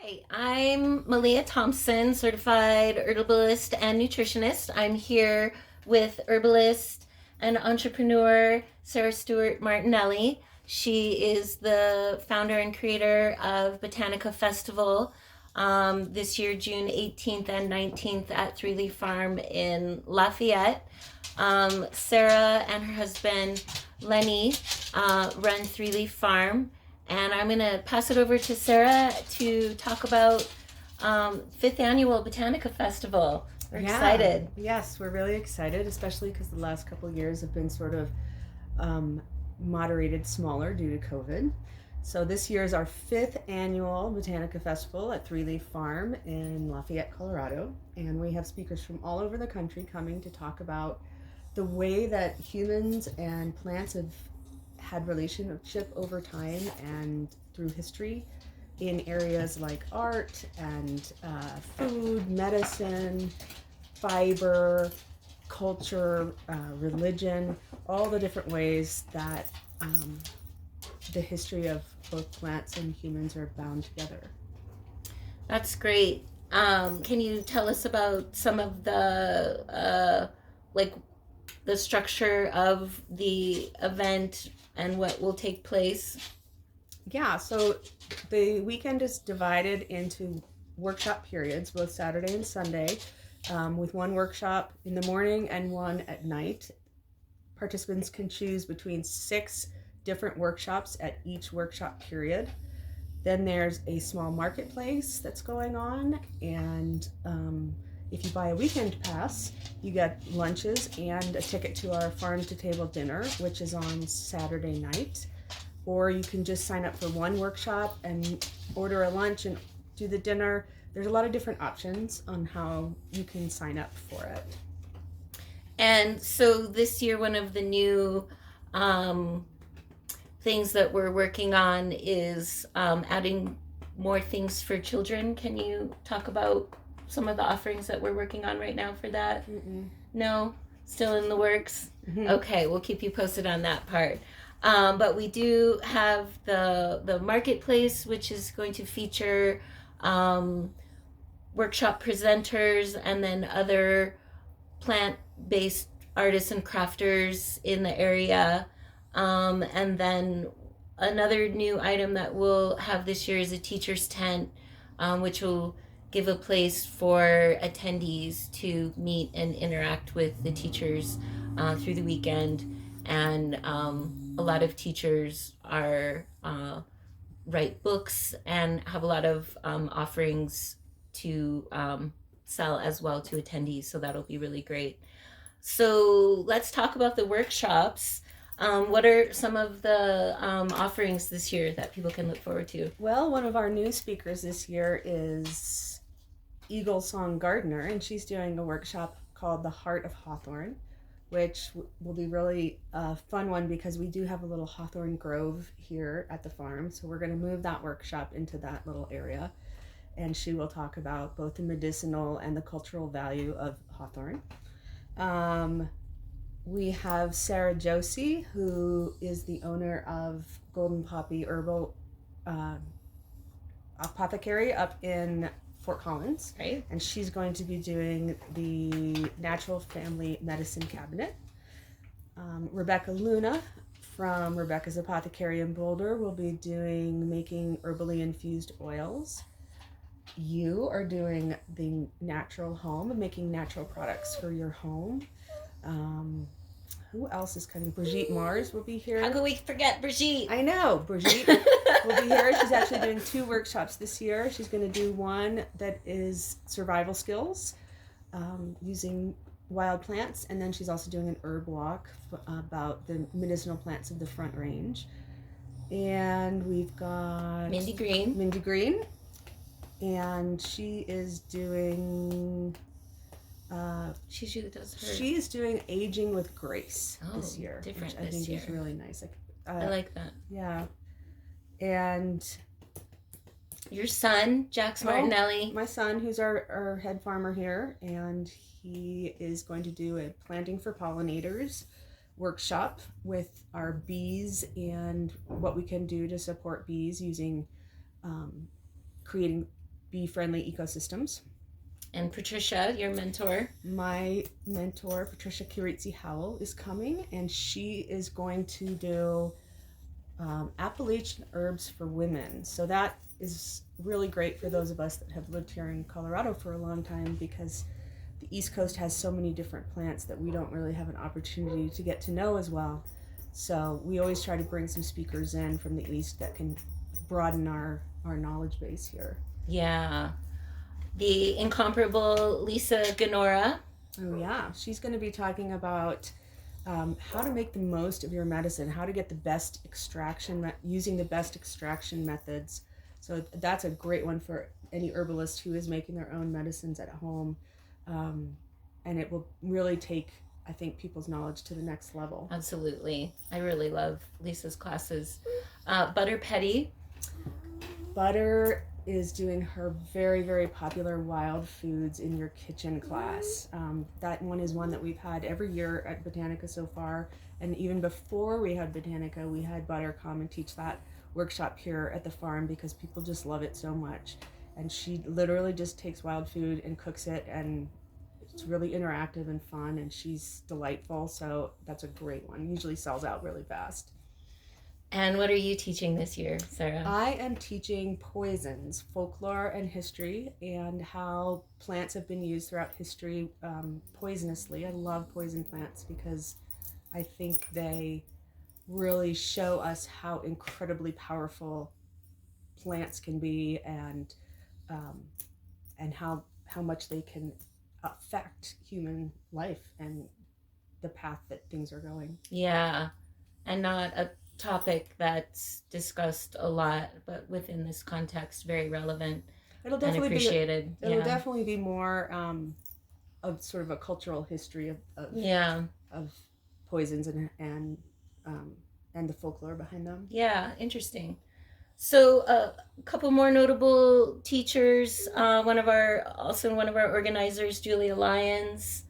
Hi, I'm Malia Thompson, certified herbalist and nutritionist. I'm here with herbalist and entrepreneur Sarah Stewart Martinelli. She is the founder and creator of Botanica Festival this year, June 18th and 19th at Three Leaf Farm in Lafayette. Sarah and her husband Lenny run Three Leaf Farm, and I'm going to pass it over to Sarah to talk about fifth annual Botanica Festival. We're excited. Yes, we're really excited, especially because the last couple of years have been sort of moderated smaller due to COVID. So this year is our fifth annual Botanica Festival at Three Leaf Farm in Lafayette, Colorado. And we have speakers from all over the country coming to talk about the way that humans and plants have had relationship over time and through history in areas like art and food, medicine, fiber, culture, religion, all the different ways that the history of both plants and humans are bound together. That's great. Can you tell us about some of the structure of the event and what will take place? Yeah, so the weekend is divided into workshop periods, both Saturday and Sunday, with one workshop in the morning and one at night. Participants can choose between 6 different workshops at each workshop period. Then there's a small marketplace that's going on, and if you buy a weekend pass, you get lunches and a ticket to our farm to table dinner, which is on Saturday night. Or you can just sign up for one workshop and order a lunch and do the dinner. There's a lot of different options on how you can sign up for it. And so this year, one of the new things that we're working on is adding more things for children. Can you talk about some of the offerings that we're working on right now for that? No? Still in the works? Okay, we'll keep you posted on that part. But we do have the marketplace, which is going to feature workshop presenters and then other plant-based artists and crafters in the area. And then another new item that we'll have this year is a teacher's tent, which will give a place for attendees to meet and interact with the teachers through the weekend. And a lot of teachers are write books and have a lot of offerings to sell as well to attendees, so that'll be really great. So let's talk about the workshops. What are some of the offerings this year that people can look forward to? Well, one of our new speakers this year is Eagle Song Gardner, and she's doing a workshop called The Heart of Hawthorn, which will be really a fun one because we do have a little hawthorn grove here at the farm. So we're going to move that workshop into that little area. And she will talk about both the medicinal and the cultural value of hawthorn. We have Sarah Josie, who is the owner of Golden Poppy Herbal Apothecary up in Fort Collins. Right. And she's going to be doing the Natural Family Medicine Cabinet. Rebecca Luna from Rebecca's Apothecary in Boulder will be making herbally infused oils. You are doing the natural home, making natural products for your home. Who else is coming? Brigitte Mars will be here. How could we forget Brigitte? I know, Brigitte will be here. She's actually doing 2 workshops this year. She's going to do one that is survival skills using wild plants, and then she's also doing an herb walk about the medicinal plants of the Front Range. And we've got Mindy Green, and she is doing she is doing Aging with Grace this year, different which I think is really nice. I like that. Yeah. And your son, Jax Martinelli. My son, who's our head farmer here, and he is going to do a planting for pollinators workshop with our bees and what we can do to support bees using creating Bee Friendly Ecosystems. And Patricia, your mentor. My mentor, Patricia Kiritzi Howell, is coming, and she is going to do Appalachian herbs for women. So that is really great for those of us that have lived here in Colorado for a long time, because the East Coast has so many different plants that we don't really have an opportunity to get to know as well. So we always try to bring some speakers in from the East that can broaden our knowledge base here. Yeah. The incomparable Lisa Ganora. Oh yeah, she's going to be talking about how to make the most of your medicine, how to get the best extraction, using the best extraction methods. So that's a great one for any herbalist who is making their own medicines at home. And it will really take, I think, people's knowledge to the next level. Absolutely. I really love Lisa's classes. Butter Petty. Butter is doing her very, very popular wild foods in your kitchen class. That one is one that we've had every year at Botanica so far. And even before we had Botanica, we had Butter come and teach that workshop here at the farm because people just love it so much. And she literally just takes wild food and cooks it, and it's really interactive and fun, and she's delightful. So that's a great one. Usually sells out really fast. And what are you teaching this year, Sarah? I am teaching poisons, folklore and history, and how plants have been used throughout history poisonously. I love poison plants because I think they really show us how incredibly powerful plants can be, and how much they can affect human life and the path that things are going. Yeah, and not a topic that's discussed a lot, but within this context, very relevant and appreciated. It'll definitely be more of sort of a cultural history of poisons and the folklore behind them. Yeah, interesting. So a couple more notable teachers. One of our organizers, Julia Lyons.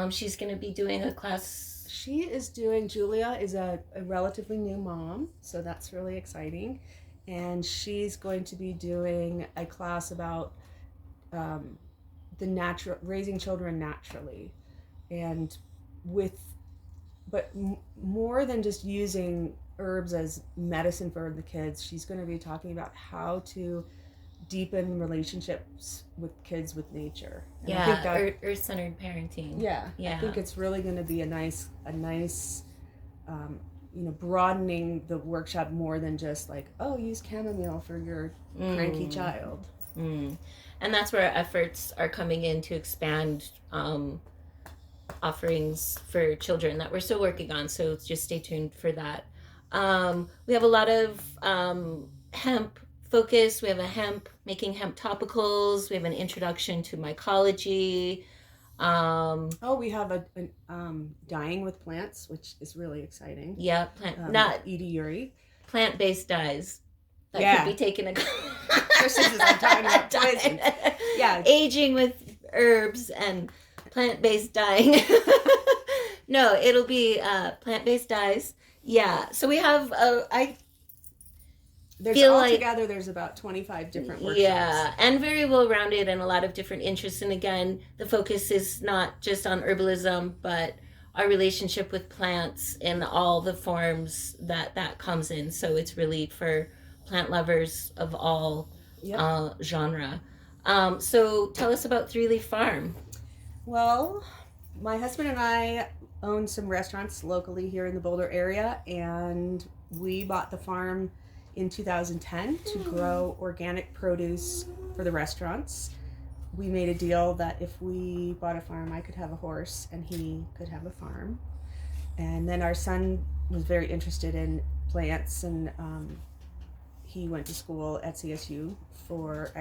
She's going to be doing a class. Julia is a relatively new mom, so that's really exciting. And she's going to be doing a class about raising children naturally, and more than just using herbs as medicine for the kids. She's going to be talking about how to deepen relationships with kids with nature. And I think earth-centered parenting. Yeah, I think it's really going to be a nice broadening the workshop more than just like, oh, use chamomile for your cranky child. And that's where our efforts are coming in to expand offerings for children that we're still working on, so just stay tuned for that. We have a lot of hemp focus. We have making hemp topicals. We have an introduction to mycology. We have a dyeing with plants, which is really exciting. Yeah, not Edie Yuri. Plant-based dyes that could be taken a This is I'm talking about poison. Yeah, aging with herbs and plant-based dyeing. No, it'll be plant-based dyes. Yeah, so we have there's about 25 different workshops. Yeah, and very well-rounded and a lot of different interests. And again, the focus is not just on herbalism, but our relationship with plants in all the forms that comes in. So it's really for plant lovers of all genre. So tell us about Three Leaf Farm. Well, my husband and I own some restaurants locally here in the Boulder area, and we bought the farm in 2010 to grow organic produce for the restaurants. We made a deal that if we bought a farm, I could have a horse and he could have a farm. And then our son was very interested in plants, and he went to school at CSU for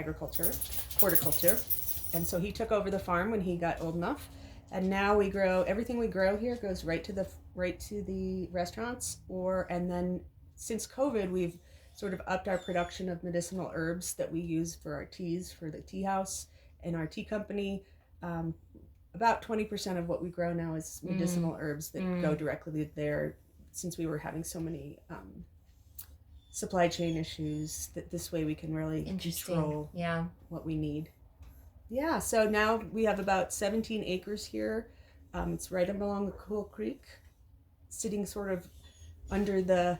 horticulture. And so he took over the farm when he got old enough. And now everything we grow here goes right to the restaurants. And then since COVID, we've sort of upped our production of medicinal herbs that we use for our teas, for the tea house and our tea company. About 20% of what we grow now is medicinal herbs that go directly there, since we were having so supply chain issues. That this way we can really Interesting. control Yeah. what we need. Yeah, so now we have about 17 acres here. It's right up along the Cool Creek, sitting sort of under the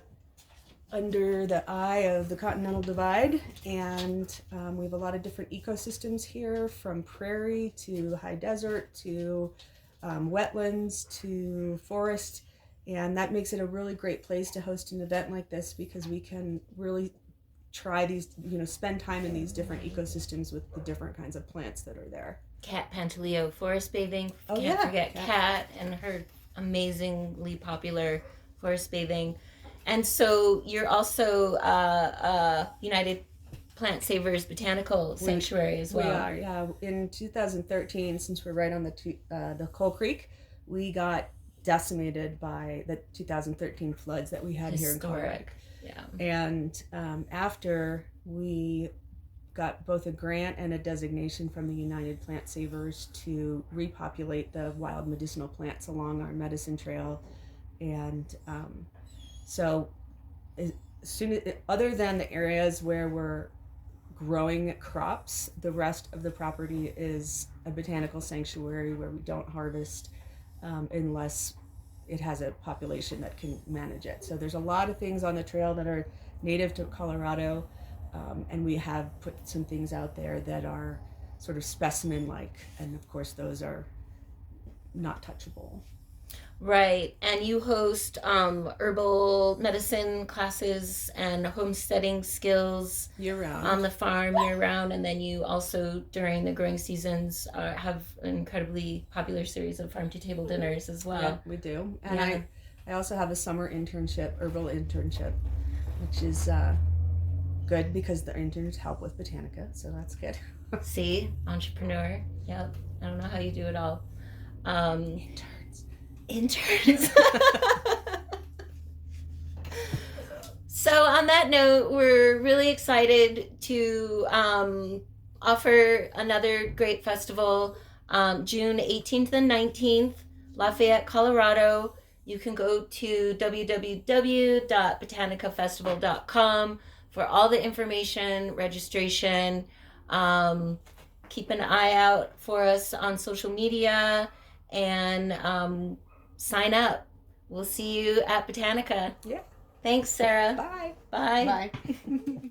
eye of the Continental Divide, and we have a lot of different ecosystems here, from prairie to high desert to wetlands to forest, and that makes it a really great place to host an event like this, because we can really try these, spend time in these different ecosystems with the different kinds of plants that are there. Kat Pantaleo, forest bathing. Oh, Can't yeah, forget Kat. Kat and her amazingly popular forest bathing. And so you're also United Plant Savers Botanical Sanctuary as well. We are, yeah. In 2013, since we're right on the Coal Creek, we got decimated by the 2013 floods that we had here in Colorado. Historic. Yeah. And after we got both a grant and a designation from the United Plant Savers to repopulate the wild medicinal plants along our medicine trail, and so as soon as, other than the areas where we're growing crops, the rest of the property is a botanical sanctuary where we don't harvest unless it has a population that can manage it. So there's a lot of things on the trail that are native to Colorado, and we have put some things out there that are sort of specimen-like, and of course those are not touchable. Right. And you host herbal medicine classes and homesteading skills Year-round. on the farm year round. And then you also, during the growing seasons, have an incredibly popular series of farm to table dinners as well. Yeah, we do. And Yeah. I also have a summer internship, herbal internship, which is good because the interns help with Botanica, so that's good. See, entrepreneur. Yep. I don't know how you do it all. Interns. So on that note, we're really excited to offer another great festival, June 18th and 19th, Lafayette, Colorado. You can go to www.botanicafestival.com for all the information, registration. Keep an eye out for us on social media, and sign up. We'll see you at Botanica. Yeah. Thanks, Sarah. Bye. Bye. Bye.